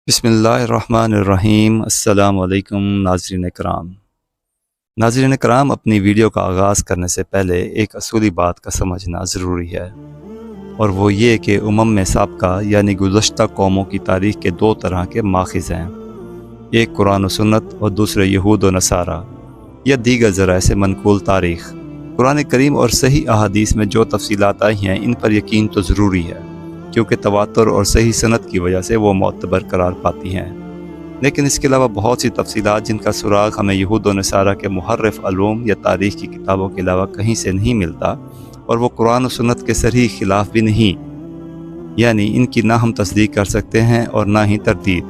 بسم اللہ الرحمن الرحیم۔ السلام علیکم ناظرین کرام، اپنی ویڈیو کا آغاز کرنے سے پہلے ایک اصولی بات کا سمجھنا ضروری ہے، اور وہ یہ کہ میں سابقہ یعنی گزشتہ قوموں کی تاریخ کے دو طرح کے ماخذ ہیں، ایک قرآن و سنت اور دوسرے یہود و نصارہ یا دیگر ذرائع سے منقول تاریخ۔ قرآن کریم اور صحیح احادیث میں جو تفصیلات آئی ہیں ان پر یقین تو ضروری ہے، کیونکہ تواتر اور صحیح سند کی وجہ سے وہ معتبر قرار پاتی ہیں، لیکن اس کے علاوہ بہت سی تفصیلات جن کا سراغ ہمیں یہود و نصارہ کے محرف علوم یا تاریخ کی کتابوں کے علاوہ کہیں سے نہیں ملتا، اور وہ قرآن و سنت کے صریح خلاف بھی نہیں، یعنی ان کی نہ ہم تصدیق کر سکتے ہیں اور نہ ہی تردید۔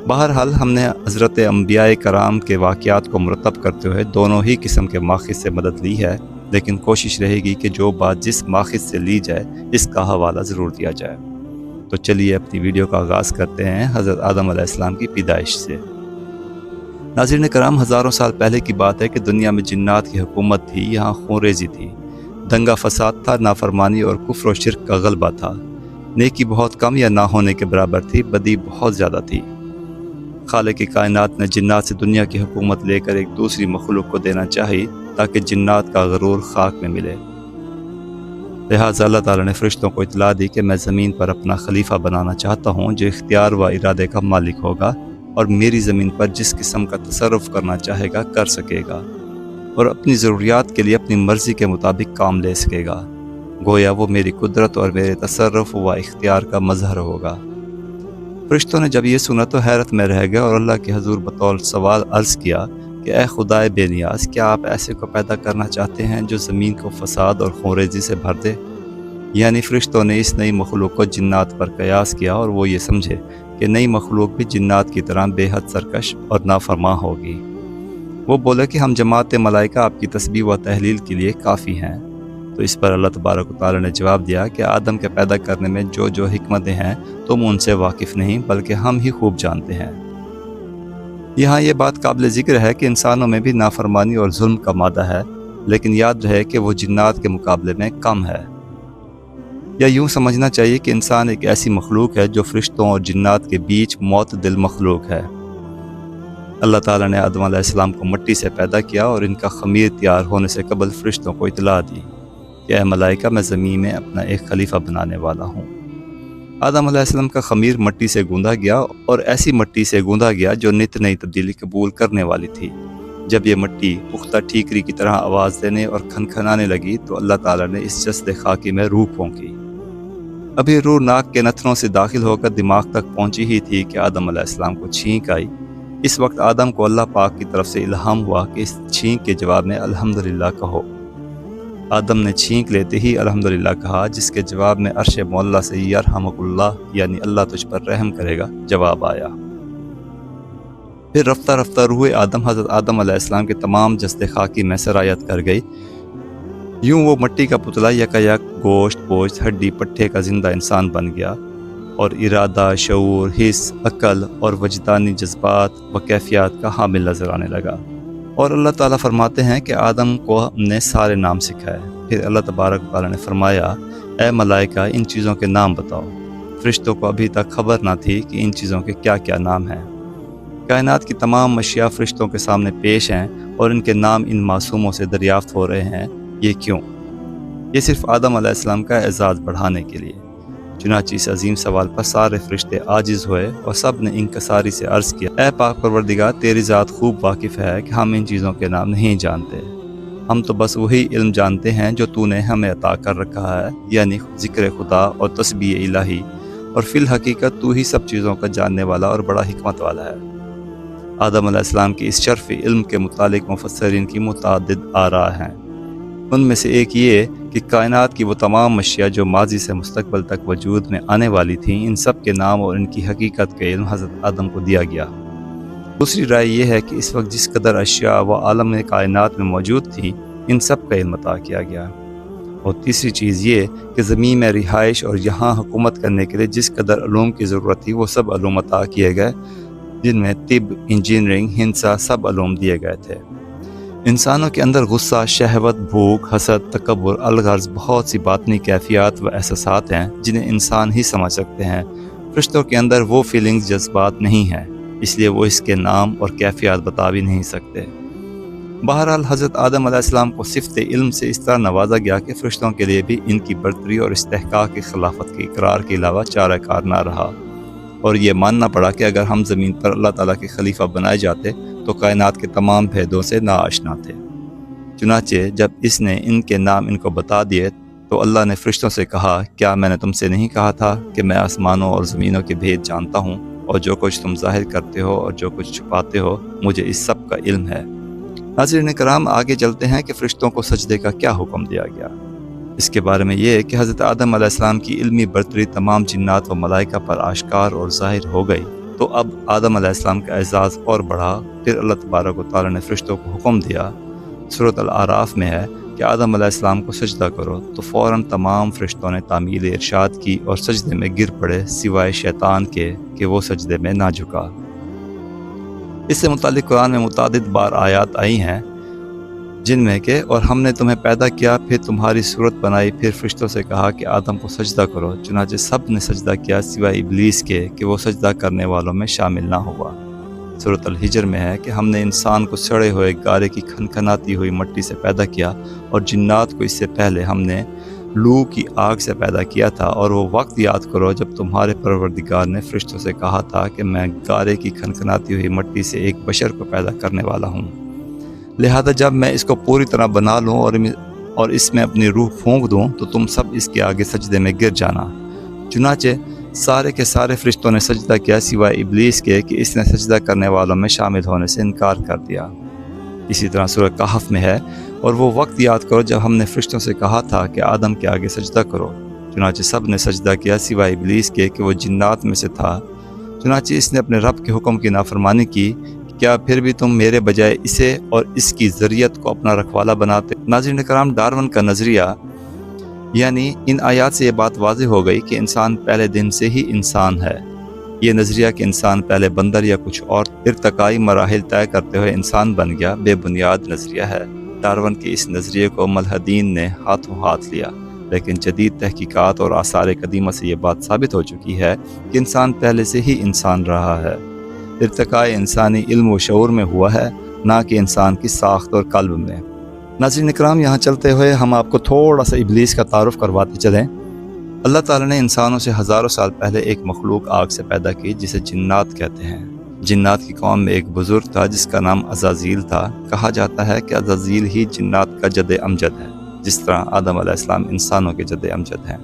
بہرحال ہم نے حضرت انبیاء کرام کے واقعات کو مرتب کرتے ہوئے دونوں ہی قسم کے ماخذ سے مدد لی ہے، لیکن کوشش رہے گی کہ جو بات جس ماخذ سے لی جائے اس کا حوالہ ضرور دیا جائے۔ تو چلیے اپنی ویڈیو کا آغاز کرتے ہیں حضرت آدم علیہ السلام کی پیدائش سے۔ ناظرین کرام، ہزاروں سال پہلے کی بات ہے کہ دنیا میں جنات کی حکومت تھی، یہاں خون ریزی تھی، دنگا فساد تھا، نافرمانی اور کفر و شرک کا غلبہ تھا، نیکی بہت کم یا نہ ہونے کے برابر تھی، بدی بہت زیادہ تھی۔ خالق کائنات نے جنات سے دنیا کی حکومت لے کر ایک دوسری مخلوق کو دینا چاہی تاکہ جنات کا غرور خاک میں ملے۔ لہٰذا اللہ تعالیٰ نے فرشتوں کو اطلاع دی کہ میں زمین پر اپنا خلیفہ بنانا چاہتا ہوں جو اختیار و ارادے کا مالک ہوگا اور میری زمین پر جس قسم کا تصرف کرنا چاہے گا کر سکے گا، اور اپنی ضروریات کے لیے اپنی مرضی کے مطابق کام لے سکے گا، گویا وہ میری قدرت اور میرے تصرف و اختیار کا مظہر ہوگا۔ فرشتوں نے جب یہ سنا تو حیرت میں رہ گئے اور اللہ کے حضور بطور سوال عرض کیا کہ اے خدائے بے نیاز، کیا آپ ایسے کو پیدا کرنا چاہتے ہیں جو زمین کو فساد اور خونریزی سے بھر دے؟ یعنی فرشتوں نے اس نئی مخلوق کو جنات پر قیاس کیا اور وہ یہ سمجھے کہ نئی مخلوق بھی جنات کی طرح بے حد سرکش اور نافرمان ہوگی۔ وہ بولے کہ ہم جماعت ملائکہ آپ کی تسبیح و تحلیل کے لیے کافی ہیں۔ تو اس پر اللہ تبارک و تعالی نے جواب دیا کہ آدم کے پیدا کرنے میں جو حکمتیں ہیں تم ان سے واقف نہیں بلکہ ہم ہی خوب جانتے ہیں۔ یہاں یہ بات قابل ذکر ہے کہ انسانوں میں بھی نافرمانی اور ظلم کا مادہ ہے، لیکن یاد رہے کہ وہ جنات کے مقابلے میں کم ہے، یا یوں سمجھنا چاہیے کہ انسان ایک ایسی مخلوق ہے جو فرشتوں اور جنات کے بیچ معتدل مخلوق ہے۔ اللہ تعالیٰ نے آدم علیہ السلام کو مٹی سے پیدا کیا اور ان کا خمیر تیار ہونے سے قبل فرشتوں کو اطلاع دی کہ اے ملائکہ، میں زمین میں اپنا ایک خلیفہ بنانے والا ہوں۔ آدم علیہ السلام کا خمیر مٹی سے گوندا گیا اور ایسی مٹی سے گوندا گیا جو نت نئی تبدیلی قبول کرنے والی تھی۔ جب یہ مٹی پختہ ٹھیکری کی طرح آواز دینے اور کھنکھنانے لگی تو اللہ تعالیٰ نے اس جسد خاکی میں روح پھونکی۔ ابھی روح ناک کے نتھنوں سے داخل ہو کر دماغ تک پہنچی ہی تھی کہ آدم علیہ السلام کو چھینک آئی۔ اس وقت آدم کو اللہ پاک کی طرف سے الہام ہوا کہ اس چھینک کے جواب میں الحمدللہ کہو۔ آدم نے چھینک لیتے ہی الحمدللہ کہا، جس کے جواب میں عرش معلیٰ سے یرحمک اللہ یعنی اللہ تجھ پر رحم کرے گا جواب آیا۔ پھر رفتہ رفتہ روح آدم حضرت آدم علیہ السلام کے تمام جسد خاکی میں سرایت کر گئی۔ یوں وہ مٹی کا پتلا یکایک گوشت پوشت ہڈی پٹھے کا زندہ انسان بن گیا، اور ارادہ، شعور، حس، عقل اور وجدانی جذبات و کیفیات کا حامل نظر آنے لگا۔ اور اللہ تعالیٰ فرماتے ہیں کہ آدم کو ہم نے سارے نام سکھائے۔ پھر اللہ تبارک تعالیٰ نے فرمایا، اے ملائکہ، ان چیزوں کے نام بتاؤ۔ فرشتوں کو ابھی تک خبر نہ تھی کہ ان چیزوں کے کیا کیا نام ہیں۔ کائنات کی تمام اشیاء فرشتوں کے سامنے پیش ہیں اور ان کے نام ان معصوموں سے دریافت ہو رہے ہیں۔ یہ کیوں؟ یہ صرف آدم علیہ السلام کا اعزاز بڑھانے کے لیے۔ چنانچہ اس عظیم سوال پر سارے فرشتے عاجز ہوئے اور سب نے انکساری سے عرض کیا، اے پاک پروردگار، تیری ذات خوب واقف ہے کہ ہم ان چیزوں کے نام نہیں جانتے، ہم تو بس وہی علم جانتے ہیں جو تو نے ہمیں عطا کر رکھا ہے، یعنی ذکر خدا اور تسبیح الہی، اور فی الحقیقت تو ہی سب چیزوں کا جاننے والا اور بڑا حکمت والا ہے۔ آدم علیہ السلام کی اس شرفی علم کے متعلق مفسرین کی متعدد آراء ہیں۔ ان میں سے ایک یہ کہ کائنات کی وہ تمام اشیاء جو ماضی سے مستقبل تک وجود میں آنے والی تھیں، ان سب کے نام اور ان کی حقیقت کا علم حضرت آدم کو دیا گیا۔ دوسری رائے یہ ہے کہ اس وقت جس قدر اشیاء و عالم کائنات میں موجود تھیں، ان سب کا علم عطا کیا گیا۔ اور تیسری چیز یہ کہ زمین میں رہائش اور یہاں حکومت کرنے کے لیے جس قدر علوم کی ضرورت تھی وہ سب علوم عطا کیے گئے، جن میں طب، انجینئرنگ، ہندسہ سب علوم دیے گئے تھے۔ انسانوں کے اندر غصہ، شہوت، بھوک، حسد، تکبر، الغرض بہت سی باطنی کیفیات و احساسات ہیں جنہیں انسان ہی سمجھ سکتے ہیں، فرشتوں کے اندر وہ فیلنگز جذبات نہیں ہیں، اس لیے وہ اس کے نام اور کیفیات بتا بھی نہیں سکتے۔ بہرحال حضرت آدم علیہ السلام کو صفت علم سے اس طرح نوازا گیا کہ فرشتوں کے لیے بھی ان کی برتری اور استحقاق کی خلافت کے اقرار کے علاوہ چارہ کار نہ رہا، اور یہ ماننا پڑا کہ اگر ہم زمین پر اللہ تعالیٰ کے خلیفہ بنائے جاتے تو کائنات کے تمام بھیدوں سے ناآشنا تھے۔ چنانچہ جب اس نے ان کے نام ان کو بتا دیے تو اللہ نے فرشتوں سے کہا، کیا میں نے تم سے نہیں کہا تھا کہ میں آسمانوں اور زمینوں کے بھید جانتا ہوں، اور جو کچھ تم ظاہر کرتے ہو اور جو کچھ چھپاتے ہو مجھے اس سب کا علم ہے۔ ناظرین کرام، آگے چلتے ہیں کہ فرشتوں کو سجدے کا کیا حکم دیا گیا۔ اس کے بارے میں یہ کہ حضرت آدم علیہ السلام کی علمی برتری تمام جنات و ملائکہ پر آشکار اور ظاہر ہو گئی، تو اب آدم علیہ السلام کا اعزاز اور بڑھا۔ پھر اللہ تبارک و تعالیٰ نے فرشتوں کو حکم دیا، سورۃ الاعراف میں ہے کہ آدم علیہ السلام کو سجدہ کرو، تو فوراً تمام فرشتوں نے تعمیل ارشاد کی اور سجدے میں گر پڑے، سوائے شیطان کے کہ وہ سجدے میں نہ جھکا۔ اس سے متعلق قرآن میں متعدد بار آیات آئی ہیں، جن میں کہ اور ہم نے تمہیں پیدا کیا، پھر تمہاری صورت بنائی، پھر فرشتوں سے کہا کہ آدم کو سجدہ کرو، چنانچہ سب نے سجدہ کیا سوائے ابلیس کے کہ وہ سجدہ کرنے والوں میں شامل نہ ہوا۔ سورۃ الحجر میں ہے کہ ہم نے انسان کو سڑے ہوئے گارے کی کھنکھناتی ہوئی مٹی سے پیدا کیا، اور جنات کو اس سے پہلے ہم نے لو کی آگ سے پیدا کیا تھا، اور وہ وقت یاد کرو جب تمہارے پروردگار نے فرشتوں سے کہا تھا کہ میں گارے کی کھنکھناتی ہوئی مٹی سے ایک بشر کو پیدا کرنے والا ہوں، لہذا جب میں اس کو پوری طرح بنا لوں اور اس میں اپنی روح پھونک دوں تو تم سب اس کے آگے سجدے میں گر جانا۔ چنانچہ سارے کے سارے فرشتوں نے سجدہ کیا سوائے ابلیس کے کہ اس نے سجدہ کرنے والوں میں شامل ہونے سے انکار کر دیا۔ اسی طرح سورہ کہف میں ہے، اور وہ وقت یاد کرو جب ہم نے فرشتوں سے کہا تھا کہ آدم کے آگے سجدہ کرو، چنانچہ سب نے سجدہ کیا سوائے ابلیس کے کہ وہ جنات میں سے تھا، چنانچہ اس نے اپنے رب کے حکم کی نافرمانی کی، کیا پھر بھی تم میرے بجائے اسے اور اس کی ذریت کو اپنا رکھوالا بناتے۔ ناظرین کرام، ڈارون کا نظریہ، یعنی ان آیات سے یہ بات واضح ہو گئی کہ انسان پہلے دن سے ہی انسان ہے۔ یہ نظریہ کہ انسان پہلے بندر یا کچھ اور ارتقائی مراحل طے کرتے ہوئے انسان بن گیا، بے بنیاد نظریہ ہے۔ ڈارون کے اس نظریے کو ملحدین نے ہاتھوں ہاتھ لیا، لیکن جدید تحقیقات اور آثار قدیمہ سے یہ بات ثابت ہو چکی ہے کہ انسان پہلے سے ہی انسان رہا ہے۔ ارتقاء انسانی علم و شعور میں ہوا ہے، نہ کہ انسان کی ساخت اور قلب میں۔ ناظرین اکرام، یہاں چلتے ہوئے ہم آپ کو تھوڑا سا ابلیس کا تعارف کرواتے چلیں۔ اللہ تعالیٰ نے انسانوں سے ہزاروں سال پہلے ایک مخلوق آگ سے پیدا کی جسے جنات کہتے ہیں۔ جنات کی قوم میں ایک بزرگ تھا جس کا نام عزازیل تھا۔ کہا جاتا ہے کہ عزازیل ہی جنات کا جد امجد ہے، جس طرح آدم علیہ السلام انسانوں کے جد امجد ہیں۔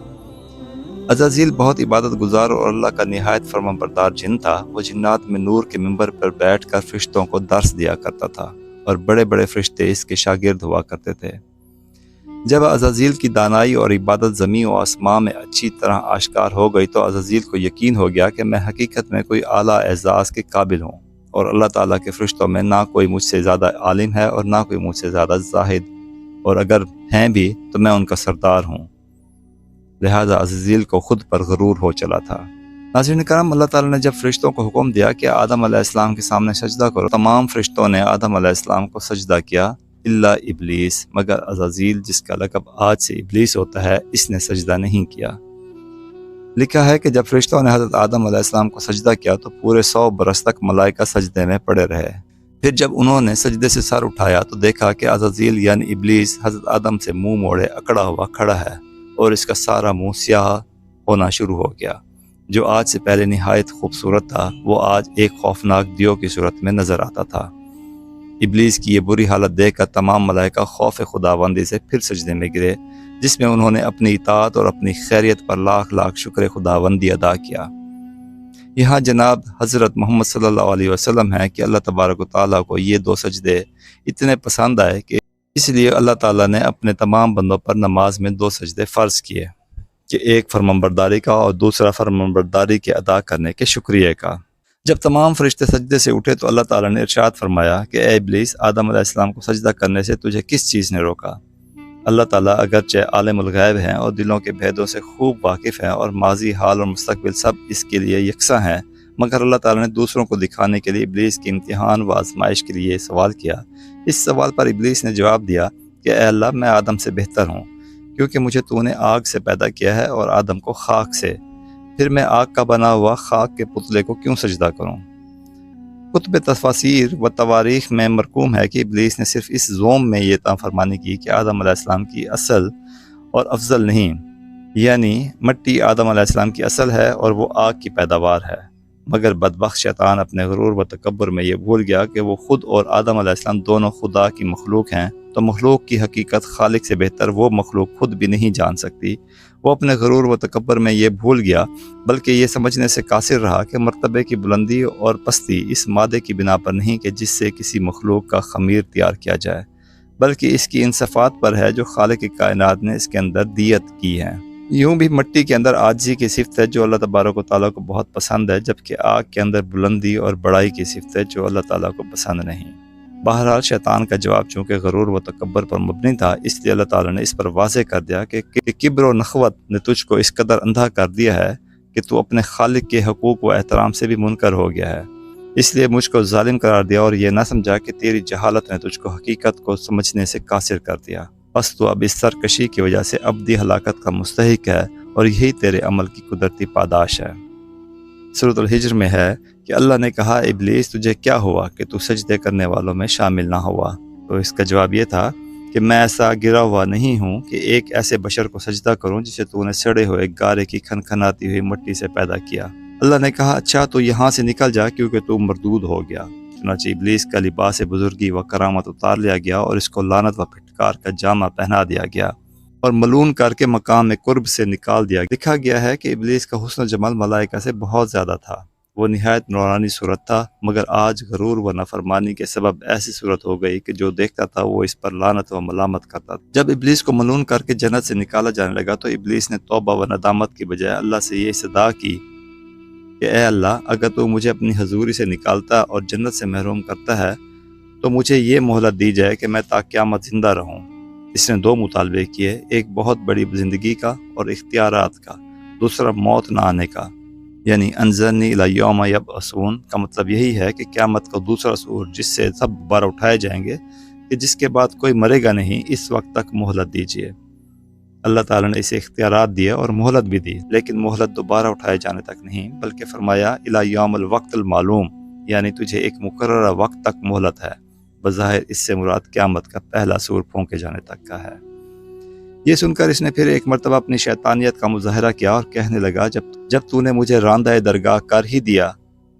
عزازیل بہت عبادت گزار اور اللہ کا نہایت فرمانبردار جن تھا۔ وہ جنات میں نور کے منبر پر بیٹھ کر فرشتوں کو درس دیا کرتا تھا، اور بڑے بڑے فرشتے اس کے شاگرد ہوا کرتے تھے۔ جب عزازیل کی دانائی اور عبادت زمین و آسمان میں اچھی طرح آشکار ہو گئی تو عزازیل کو یقین ہو گیا کہ میں حقیقت میں کوئی اعلیٰ اعزاز کے قابل ہوں، اور اللہ تعالیٰ کے فرشتوں میں نہ کوئی مجھ سے زیادہ عالم ہے اور نہ کوئی مجھ سے زیادہ زاہد، اور اگر ہیں بھی تو میں ان کا سردار ہوں۔ لہذا عزازیل کو خود پر غرور ہو چلا تھا۔ ناظرین کرام، اللہ تعالیٰ نے جب فرشتوں کو حکم دیا کہ آدم علیہ السلام کے سامنے سجدہ کرو، تمام فرشتوں نے آدم علیہ السلام کو سجدہ کیا الا ابلیس، مگر عزازیل جس کا لقب آج سے ابلیس ہوتا ہے، اس نے سجدہ نہیں کیا۔ لکھا ہے کہ جب فرشتوں نے حضرت آدم علیہ السلام کو سجدہ کیا تو پورے 100 برس تک ملائکہ سجدے میں پڑے رہے۔ پھر جب انہوں نے سجدے سے سر اٹھایا تو دیکھا کہ عزازیل یعنی ابلیس حضرت آدم سے منہ موڑے اکڑا ہوا کھڑا ہے، اور اس کا سارا منہ سیاہ ہونا شروع ہو گیا۔ جو آج سے پہلے نہایت خوبصورت تھا وہ آج ایک خوفناک دیو کی صورت میں نظر آتا تھا۔ ابلیس کی یہ بری حالت دیکھ کر تمام ملائکہ خوف خداوندی سے پھر سجدے میں گرے، جس میں انہوں نے اپنی اطاعت اور اپنی خیریت پر لاکھ لاکھ شکر خداوندی ادا کیا۔ یہاں جناب حضرت محمد صلی اللہ علیہ وسلم ہے کہ اللہ تبارک و تعالیٰ کو یہ 2 سجدے اتنے پسند آئے کہ اس لیے اللہ تعالیٰ نے اپنے تمام بندوں پر نماز میں 2 سجدے فرض کیے، کہ ایک فرمانبرداری کا اور دوسرا فرمانبرداری کے ادا کرنے کے شکریہ کا۔ جب تمام فرشتے سجدے سے اٹھے تو اللہ تعالیٰ نے ارشاد فرمایا کہ اے ابلیس، آدم علیہ السلام کو سجدہ کرنے سے تجھے کس چیز نے روکا؟ اللہ تعالیٰ اگرچہ عالم الغیب ہیں اور دلوں کے بھیدوں سے خوب واقف ہیں اور ماضی، حال اور مستقبل سب اس کے لیے یکساں ہیں، مگر اللہ تعالیٰ نے دوسروں کو دکھانے کے لیے ابلیس کی امتحان و آزمائش کے لیے یہ سوال کیا۔ اس سوال پر ابلیس نے جواب دیا کہ اے اللہ، میں آدم سے بہتر ہوں، کیونکہ مجھے تو نے آگ سے پیدا کیا ہے اور آدم کو خاک سے۔ پھر میں آگ کا بنا ہوا خاک کے پتلے کو کیوں سجدہ کروں؟ کتب تفاسیر و تواریخ میں مرقوم ہے کہ ابلیس نے صرف اس زوم میں یہ فرمانی کی کہ آدم علیہ السلام کی اصل اور افضل نہیں، یعنی مٹی آدم علیہ السلام کی اصل ہے اور وہ آگ کی پیداوار ہے، مگر بدبخت شیطان اپنے غرور و تکبر میں یہ بھول گیا کہ وہ خود اور آدم علیہ السلام دونوں خدا کی مخلوق ہیں، تو مخلوق کی حقیقت خالق سے بہتر وہ مخلوق خود بھی نہیں جان سکتی۔ وہ اپنے غرور و تکبر میں یہ بھول گیا، بلکہ یہ سمجھنے سے قاصر رہا کہ مرتبے کی بلندی اور پستی اس مادے کی بنا پر نہیں کہ جس سے کسی مخلوق کا خمیر تیار کیا جائے، بلکہ اس کی ان صفات پر ہے جو خالق کائنات نے اس کے اندر دیت کی ہے۔ یوں بھی مٹی کے اندر عاجزی کی صفت ہے جو اللہ تبارک و تعالیٰ کو بہت پسند ہے، جبکہ آگ کے اندر بلندی اور بڑائی کی صفت ہے جو اللہ تعالیٰ کو پسند نہیں۔ بہرحال شیطان کا جواب چونکہ غرور و تکبر پر مبنی تھا، اس لیے اللہ تعالیٰ نے اس پر واضح کر دیا کہ کبر و نخوت نے تجھ کو اس قدر اندھا کر دیا ہے کہ تو اپنے خالق کے حقوق و احترام سے بھی منکر ہو گیا ہے، اس لیے مجھ کو ظالم قرار دیا اور یہ نہ سمجھا کہ تیری جہالت نے تجھ کو حقیقت کو سمجھنے سے قاصر کر دیا، بس تو اب اس سرکشی کی وجہ سے ابدی ہلاکت کا مستحق ہے اور یہی تیرے عمل کی قدرتی پاداش ہے۔ سورۃ الحجر میں ہے کہ اللہ نے کہا ابلیس تجھے کیا ہوا کہ تو سجدے کرنے والوں میں شامل نہ ہوا؟ تو اس کا جواب یہ تھا کہ میں ایسا گرا ہوا نہیں ہوں کہ ایک ایسے بشر کو سجدہ کروں جسے تو نے سڑے ہوئے گارے کی کھنکھناتی ہوئی مٹی سے پیدا کیا۔ اللہ نے کہا اچھا تو یہاں سے نکل جا کیونکہ تو مردود ہو گیا۔ چنانچہ ابلیس کا لباس بزرگی و کرامت اتار لیا گیا اور اس کو لعنت و پھٹکار کا جامہ پہنا دیا گیا اور ملعون کر کے مقام قرب سے نکال دیا۔ لکھا گیا ہے کہ ابلیس کا حسن و جمال ملائکہ سے بہت زیادہ تھا، وہ نہایت نورانی صورت تھا، مگر آج غرور و نافرمانی کے سبب ایسی صورت ہو گئی کہ جو دیکھتا تھا وہ اس پر لعنت و ملامت کرتا تھا۔ جب ابلیس کو ملعون کر کے جنت سے نکالا جانے لگا تو ابلیس نے توبہ و ندامت کی بجائے اللہ سے یہ صدا کی کہ اے اللہ، اگر تو مجھے اپنی حضوری سے نکالتا اور جنت سے محروم کرتا ہے تو مجھے یہ مہلت دی جائے کہ میں تا قیامت زندہ رہوں۔ اس نے دو مطالبے کیے، ایک بہت بڑی زندگی کا اور اختیارات کا، دوسرا موت نہ آنے کا، یعنی انظرنی الی یوم یبعثون کا مطلب یہی ہے کہ قیامت کا دوسرا سور جس سے سب دوبارہ اٹھائے جائیں گے، کہ جس کے بعد کوئی مرے گا نہیں، اس وقت تک مہلت دیجیے۔ اللہ تعالیٰ نے اسے اختیارات دیے اور مہلت بھی دی، لیکن مہلت دوبارہ اٹھائے جانے تک نہیں، بلکہ فرمایا الی یوم الوقت المعلوم، یعنی تجھے ایک مقررہ وقت تک مہلت ہے۔ بظاہر اس سے مراد قیامت کا پہلا سور پھونکے جانے تک کا ہے۔ یہ سن کر اس نے پھر ایک مرتبہ اپنی شیطانیت کا مظاہرہ کیا اور کہنے لگا جب تو نے مجھے راندہ درگاہ کر ہی دیا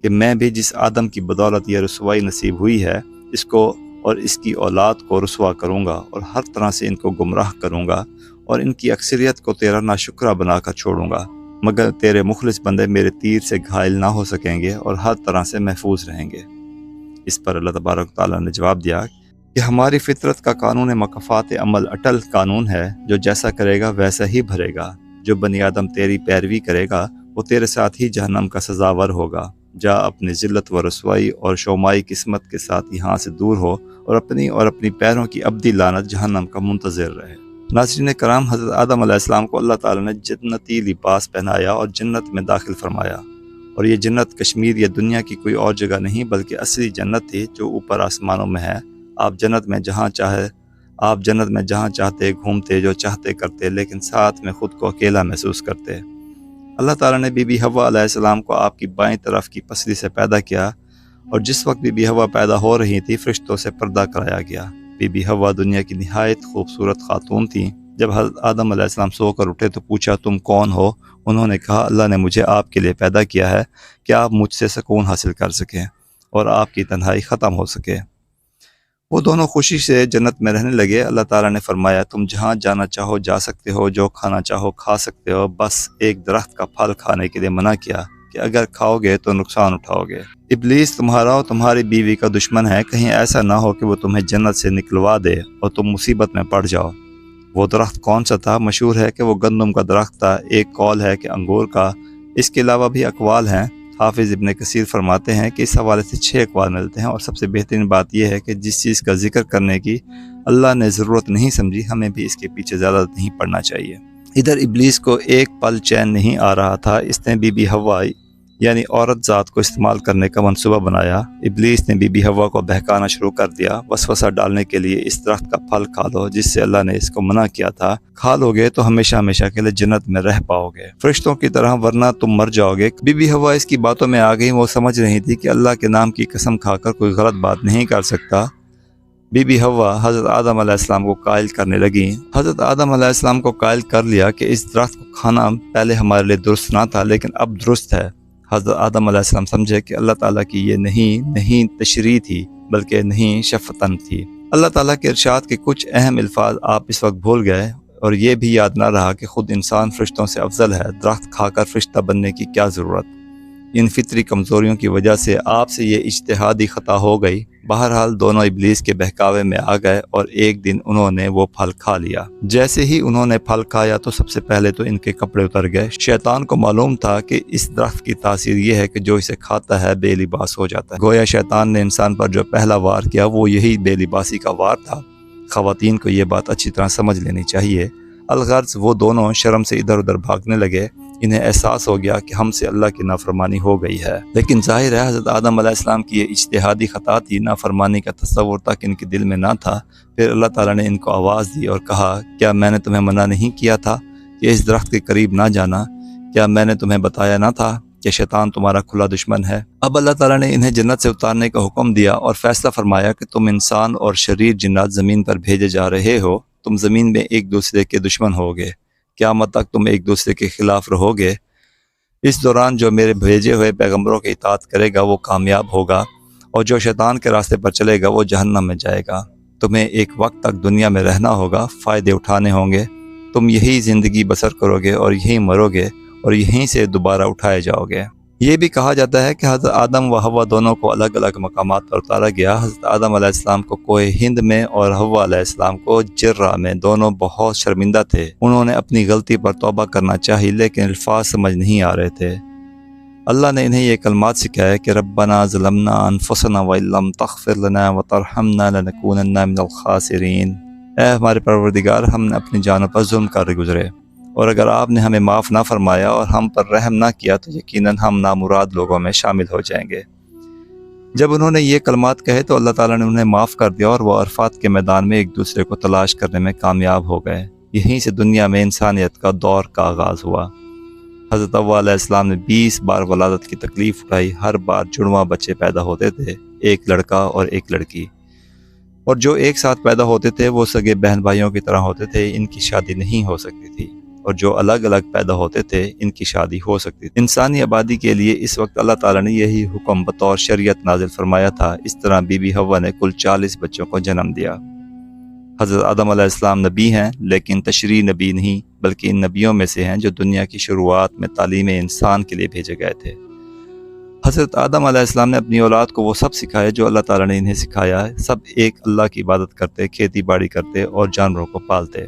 کہ میں بھی جس آدم کی بدولت یہ رسوائی نصیب ہوئی ہے، اس کو اور اس کی اولاد کو رسوا کروں گا اور ہر طرح سے ان کو گمراہ کروں گا اور ان کی اکثریت کو تیرا ناشکرہ بنا کر چھوڑوں گا، مگر تیرے مخلص بندے میرے تیر سے گھائل نہ ہو سکیں گے اور ہر طرح سے محفوظ رہیں گے۔ اس پر اللہ تبارک تعالیٰ نے جواب دیا کہ ہماری فطرت کا قانون مکافات عمل اٹل قانون ہے، جو جیسا کرے گا ویسا ہی بھرے گا۔ جو بنی آدم تیری پیروی کرے گا وہ تیرے ساتھ ہی جہنم کا سزاور ہوگا۔ جا اپنی ذلت و رسوائی اور شومائی قسمت کے ساتھ یہاں سے دور ہو اور اپنی پیروں کی ابدی لعنت جہنم کا منتظر رہے۔ ناظرین کرام، حضرت آدم علیہ السلام کو اللہ تعالیٰ نے جنتی لباس پہنایا اور جنت میں داخل فرمایا، اور یہ جنت کشمیر یا دنیا کی کوئی اور جگہ نہیں بلکہ اصلی جنت تھی جو اوپر آسمانوں میں ہے۔ آپ جنت میں جہاں چاہتے گھومتے، جو چاہتے کرتے، لیکن ساتھ میں خود کو اکیلا محسوس کرتے۔ اللہ تعالیٰ نے بی بی حوا علیہ السلام کو آپ کی بائیں طرف کی پسلی سے پیدا کیا، اور جس وقت بی بی حوا پیدا ہو رہی تھی فرشتوں سے پردہ کرایا گیا۔ بی بی حوا دنیا کی نہایت خوبصورت خاتون تھیں۔ جب حضرت آدم علیہ السلام سو کر اٹھے تو پوچھا تم کون ہو؟ انہوں نے کہا اللہ نے مجھے آپ کے لیے پیدا کیا ہے کہ آپ مجھ سے سکون حاصل کر سکیں اور آپ کی تنہائی ختم ہو سکے۔ وہ دونوں خوشی سے جنت میں رہنے لگے۔ اللہ تعالیٰ نے فرمایا تم جہاں جانا چاہو جا سکتے ہو، جو کھانا چاہو کھا سکتے ہو، بس ایک درخت کا پھل کھانے کے لیے منع کیا کہ اگر کھاؤ گے تو نقصان اٹھاؤ گے۔ ابلیس تمہارا اور تمہاری بیوی کا دشمن ہے، کہیں ایسا نہ ہو کہ وہ تمہیں جنت سے نکلوا دے اور تم مصیبت میں پڑ جاؤ۔ وہ درخت کون سا تھا؟ مشہور ہے کہ وہ گندم کا درخت تھا، ایک قول ہے کہ انگور کا، اس کے علاوہ بھی اقوال ہیں۔ حافظ ابن کثیر فرماتے ہیں کہ اس حوالے سے 6 اقوال ملتے ہیں، اور سب سے بہترین بات یہ ہے کہ جس چیز کا ذکر کرنے کی اللہ نے ضرورت نہیں سمجھی، ہمیں بھی اس کے پیچھے زیادہ نہیں پڑنا چاہیے۔ ادھر ابلیس کو ایک پل چین نہیں آ رہا تھا۔ اس نے بی بی حوا یعنی عورت ذات کو استعمال کرنے کا منصوبہ بنایا۔ ابلیس نے بی بی حوا کو بہکانا شروع کر دیا، وسوسہ ڈالنے کے لیے اس درخت کا پھل کھا لو جس سے اللہ نے اس کو منع کیا تھا، کھا لو گے تو ہمیشہ ہمیشہ کے لیے جنت میں رہ پاؤ گے، فرشتوں کی طرح، ورنہ تم مر جاؤ گے۔ بی بی حوا اس کی باتوں میں آ گئی، وہ سمجھ رہی تھی کہ اللہ کے نام کی قسم کھا کر کوئی غلط بات نہیں کر سکتا۔ بی بی حوا حضرت آدم علیہ السلام کو قائل کرنے لگیں۔ حضرت آدم علیہ السلام کو قائل کر لیا کہ اس درخت کو کھانا پہلے ہمارے لیے درست نہ تھا لیکن اب درست ہے۔ حضرت آدم علیہ السلام سمجھے کہ اللہ تعالیٰ کی یہ نہیں تشریح تھی بلکہ نہیں شفقت تھی۔ اللہ تعالیٰ کے ارشاد کے کچھ اہم الفاظ آپ اس وقت بھول گئے اور یہ بھی یاد نہ رہا کہ خود انسان فرشتوں سے افضل ہے، درخت کھا کر فرشتہ بننے کی کیا ضرورت۔ ان فطری کمزوریوں کی وجہ سے آپ سے یہ اجتہادی خطا ہو گئی۔ بہرحال دونوں ابلیس کے بہکاوے میں آ گئے اور ایک دن انہوں نے وہ پھل کھا لیا۔ جیسے ہی انہوں نے پھل کھایا تو سب سے پہلے تو ان کے کپڑے اتر گئے۔ شیطان کو معلوم تھا کہ اس درخت کی تاثیر یہ ہے کہ جو اسے کھاتا ہے بے لباس ہو جاتا ہے۔ گویا شیطان نے انسان پر جو پہلا وار کیا وہ یہی بے لباسی کا وار تھا۔ خواتین کو یہ بات اچھی طرح سمجھ لینی چاہیے۔ الغرض وہ دونوں شرم سے ادھر ادھر بھاگنے لگے۔ انہیں احساس ہو گیا کہ ہم سے اللہ کی نافرمانی ہو گئی ہے، لیکن ظاہر ہے حضرت آدم علیہ السلام کی یہ اجتہادی خطا تھی، نافرمانی کا تصور تک ان کے دل میں نہ تھا۔ پھر اللہ تعالیٰ نے ان کو آواز دی اور کہا، کیا میں نے تمہیں منع نہیں کیا تھا کہ اس درخت کے قریب نہ جانا؟ کیا میں نے تمہیں بتایا نہ تھا کہ شیطان تمہارا کھلا دشمن ہے؟ اب اللہ تعالیٰ نے انہیں جنت سے اتارنے کا حکم دیا اور فیصلہ فرمایا کہ تم انسان اور شریر جنات زمین پر بھیجے جا رہے ہو، تم زمین میں ایک دوسرے کے دشمن ہوگے، قیامت تک تم ایک دوسرے کے خلاف رہو گے۔ اس دوران جو میرے بھیجے ہوئے پیغمبروں کی اطاعت کرے گا وہ کامیاب ہوگا اور جو شیطان کے راستے پر چلے گا وہ جہنم میں جائے گا۔ تمہیں ایک وقت تک دنیا میں رہنا ہوگا، فائدے اٹھانے ہوں گے، تم یہی زندگی بسر کرو گے اور یہیں مرو گے اور یہیں سے دوبارہ اٹھائے جاؤ گے۔ یہ بھی کہا جاتا ہے کہ حضرت آدم و حوا دونوں کو الگ الگ مقامات پر اتارا گیا۔ حضرت آدم علیہ السلام کو کوہ ہند میں اور حوا علیہ السلام کو جرہ میں۔ دونوں بہت شرمندہ تھے، انہوں نے اپنی غلطی پر توبہ کرنا چاہی لیکن الفاظ سمجھ نہیں آ رہے تھے۔ اللہ نے انہیں یہ کلمات سکھائے کہ ربنا ظلمنا انفسنا وان لم تغفر لنا وترحمنا لنکونن من الخاسرین۔ اے ہمارے پروردگار، ہم نے اپنی جانوں پر ظلم کر گزرے اور اگر آپ نے ہمیں معاف نہ فرمایا اور ہم پر رحم نہ کیا تو یقیناً ہم نامراد لوگوں میں شامل ہو جائیں گے۔ جب انہوں نے یہ کلمات کہے تو اللہ تعالیٰ نے انہیں معاف کر دیا اور وہ عرفات کے میدان میں ایک دوسرے کو تلاش کرنے میں کامیاب ہو گئے۔ یہیں سے دنیا میں انسانیت کا دور کا آغاز ہوا۔ حضرت حوا علیہ السلام نے 20 بار ولادت کی تکلیف اٹھائی، ہر بار جڑواں بچے پیدا ہوتے تھے، ایک لڑکا اور ایک لڑکی، اور جو ایک ساتھ پیدا ہوتے تھے وہ سگے بہن بھائیوں کی طرح ہوتے تھے، ان کی شادی نہیں ہو سکتی تھی، اور جو الگ الگ پیدا ہوتے تھے ان کی شادی ہو سکتی تھی۔ انسانی آبادی کے لیے اس وقت اللہ تعالیٰ نے یہی حکم بطور شریعت نازل فرمایا تھا۔ اس طرح بی بی حوا نے کل 40 بچوں کو جنم دیا۔ حضرت آدم علیہ السلام نبی ہیں لیکن تشریع نبی نہیں، بلکہ ان نبیوں میں سے ہیں جو دنیا کی شروعات میں تعلیم انسان کے لیے بھیجے گئے تھے۔ حضرت آدم علیہ السلام نے اپنی اولاد کو وہ سب سکھائے جو اللہ تعالیٰ نے انہیں سکھایا ہے۔ سب ایک اللہ کی عبادت کرتے، کھیتی باڑی کرتے اور جانوروں کو پالتے۔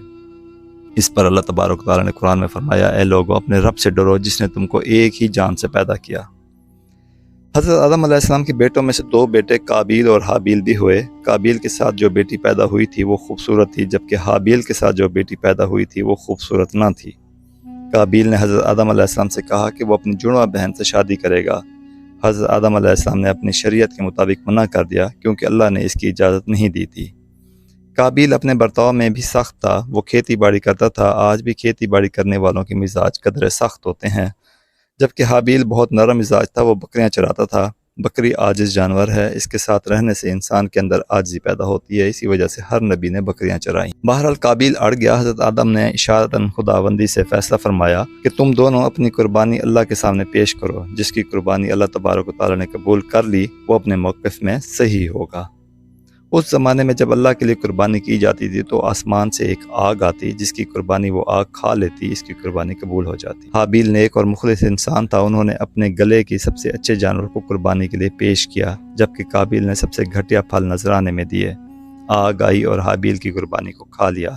اس پر اللہ تبارک و تعالیٰ نے قرآن میں فرمایا، اے لوگو اپنے رب سے ڈرو جس نے تم کو ایک ہی جان سے پیدا کیا۔ حضرت آدم علیہ السلام کے بیٹوں میں سے 2 بیٹے قابیل اور حابیل بھی ہوئے۔ قابیل کے ساتھ جو بیٹی پیدا ہوئی تھی وہ خوبصورت تھی، جبکہ حابیل کے ساتھ جو بیٹی پیدا ہوئی تھی وہ خوبصورت نہ تھی۔ قابیل نے حضرت آدم علیہ السلام سے کہا کہ وہ اپنی جڑواں بہن سے شادی کرے گا۔ حضرت آدم علیہ السلام نے اپنی شریعت کے مطابق منع کر دیا کیونکہ اللہ نے اس کی اجازت نہیں دی تھی۔ قابیل اپنے برتاؤ میں بھی سخت تھا، وہ کھیتی باڑی کرتا تھا۔ آج بھی کھیتی باڑی کرنے والوں کے مزاج قدرے سخت ہوتے ہیں، جبکہ حابیل بہت نرم مزاج تھا، وہ بکریاں چراتا تھا۔ بکری عاجز جانور ہے، اس کے ساتھ رہنے سے انسان کے اندر عاجزی پیدا ہوتی ہے، اسی وجہ سے ہر نبی نے بکریاں چرائیں۔ بہرحال قابیل اڑ گیا۔ حضرت آدم نے اشارتاً خداوندی سے فیصلہ فرمایا کہ تم دونوں اپنی قربانی اللہ کے سامنے پیش کرو، جس کی قربانی اللہ تبارک و تعالیٰ نے قبول کر لی وہ اپنے موقف میں صحیح ہوگا۔ اس زمانے میں جب اللہ کے لیے قربانی کی جاتی تھی تو آسمان سے ایک آگ آتی، جس کی قربانی وہ آگ کھا لیتی، اس کی قربانی قبول ہو جاتی۔ حابیل نیک اور مخلص انسان تھا، انہوں نے اپنے گلے کی سب سے اچھے جانور کو قربانی کے لیے پیش کیا، جبکہ قابیل نے سب سے گھٹیا پھل نذرانے میں دیے۔ آگ آئی اور حابیل کی قربانی کو کھا لیا۔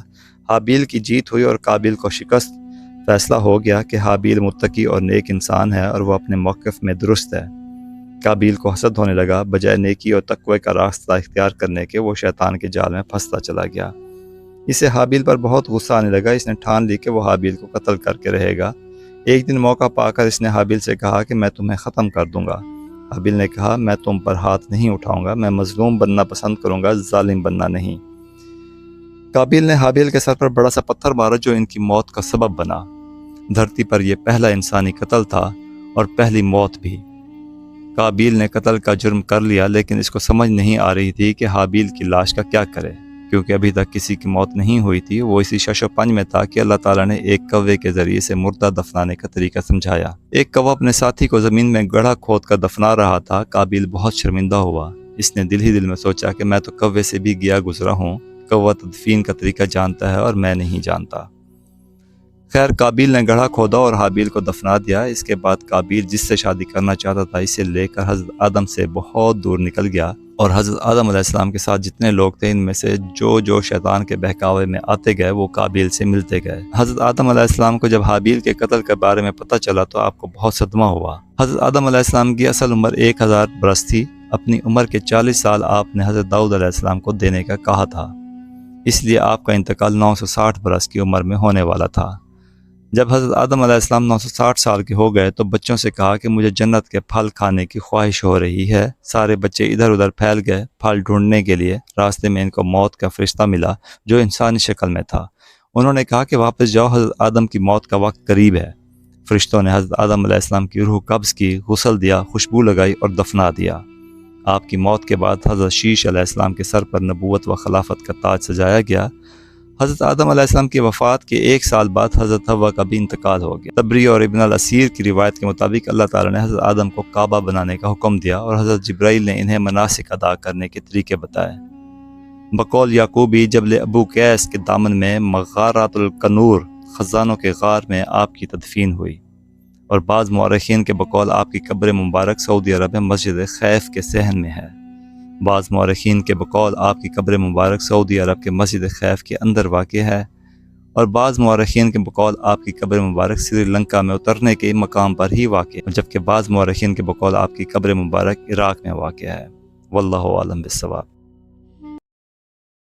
حابیل کی جیت ہوئی اور قابیل کو شکست۔ فیصلہ ہو گیا کہ حابیل متقی اور نیک انسان ہے اور وہ اپنے موقف میں درست ہے۔ قابیل کو حسد ہونے لگا، بجائے نیکی اور تقوی کا راستہ اختیار کرنے کے وہ شیطان کے جال میں پھنستا چلا گیا۔ اسے حابیل پر بہت غصہ آنے لگا، اس نے ٹھان لی کہ وہ حابیل کو قتل کر کے رہے گا۔ ایک دن موقع پا کر اس نے حابیل سے کہا کہ میں تمہیں ختم کر دوں گا۔ حابیل نے کہا میں تم پر ہاتھ نہیں اٹھاؤں گا، میں مظلوم بننا پسند کروں گا، ظالم بننا نہیں۔ قابیل نے حابیل کے سر پر بڑا سا پتھر مارا جو ان کی موت کا سبب بنا۔ دھرتی پر یہ پہلا انسانی قتل تھا اور پہلی موت بھی۔ قابیل نے قتل کا جرم کر لیا، لیکن اس کو سمجھ نہیں آ رہی تھی کہ حابیل کی لاش کا کیا کرے، کیونکہ ابھی تک کسی کی موت نہیں ہوئی تھی۔ وہ اسی شش و پنج میں تھا کہ اللہ تعالیٰ نے ایک کوے کے ذریعے سے مردہ دفنانے کا طریقہ سمجھایا۔ ایک کوہ اپنے ساتھی کو زمین میں گڑھا کھود کر دفنا رہا تھا۔ قابیل بہت شرمندہ ہوا۔ اس نے دل ہی دل میں سوچا کہ میں تو کوے سے بھی گیا گزرا ہوں، کوہ تدفین کا طریقہ جانتا ہے اور میں نہیں جانتا۔ خیر، قابیل نے گڑھا کھودا اور حابیل کو دفنا دیا۔ اس کے بعد قابیل جس سے شادی کرنا چاہتا تھا اسے لے کر حضرت آدم سے بہت دور نکل گیا، اور حضرت آدم علیہ السلام کے ساتھ جتنے لوگ تھے ان میں سے جو شیطان کے بہکاوے میں آتے گئے وہ قابیل سے ملتے گئے۔ حضرت آدم علیہ السلام کو جب حابیل کے قتل کے بارے میں پتہ چلا تو آپ کو بہت صدمہ ہوا۔ حضرت آدم علیہ السلام کی اصل عمر 1000 برس تھی۔ اپنی عمر کے 40 سال آپ نے حضرت داؤد علیہ السلام کو دینے کا کہا تھا، اس لیے آپ کا انتقال 960 برس کی عمر میں ہونے والا تھا۔ جب حضرت آدم علیہ السلام 960 سال کے ہو گئے تو بچوں سے کہا کہ مجھے جنت کے پھل کھانے کی خواہش ہو رہی ہے۔ سارے بچے ادھر ادھر پھیل گئے پھل ڈھونڈنے کے لیے۔ راستے میں ان کو موت کا فرشتہ ملا جو انسانی شکل میں تھا۔ انہوں نے کہا کہ واپس جاؤ، حضرت آدم کی موت کا وقت قریب ہے۔ فرشتوں نے حضرت آدم علیہ السلام کی روح قبض کی، غسل دیا، خوشبو لگائی اور دفنا دیا۔ آپ کی موت کے بعد حضرت شیش علیہ السلام کے سر پر نبوت و خلافت کا تاج سجایا گیا۔ حضرت آدم علیہ السلام کی وفات کے 1 سال بعد حضرت حوا کا بھی انتقال ہو گیا۔ تبری اور ابن الاسیر کی روایت کے مطابق اللہ تعالیٰ نے حضرت آدم کو کعبہ بنانے کا حکم دیا اور حضرت جبرائیل نے انہیں مناسک ادا کرنے کے طریقے بتائے۔ بقول یعقوبی جبل ابو قیس کے دامن میں مغارات الکنور خزانوں کے غار میں آپ کی تدفین ہوئی، اور بعض مورخین کے بقول آپ کی قبر مبارک سعودی عرب میں مسجد خیف کے صحن میں ہے۔ بعض مورخین کے بقول آپ کی قبر مبارک سعودی عرب کے مسجد خیف کے اندر واقع ہے، اور بعض مورخین کے بقول آپ کی قبر مبارک سری لنکا میں اترنے کے مقام پر ہی واقع ہے، جبکہ بعض مورخین کے بقول آپ کی قبر مبارک عراق میں واقع ہے۔ واللہ اعلم بالصواب۔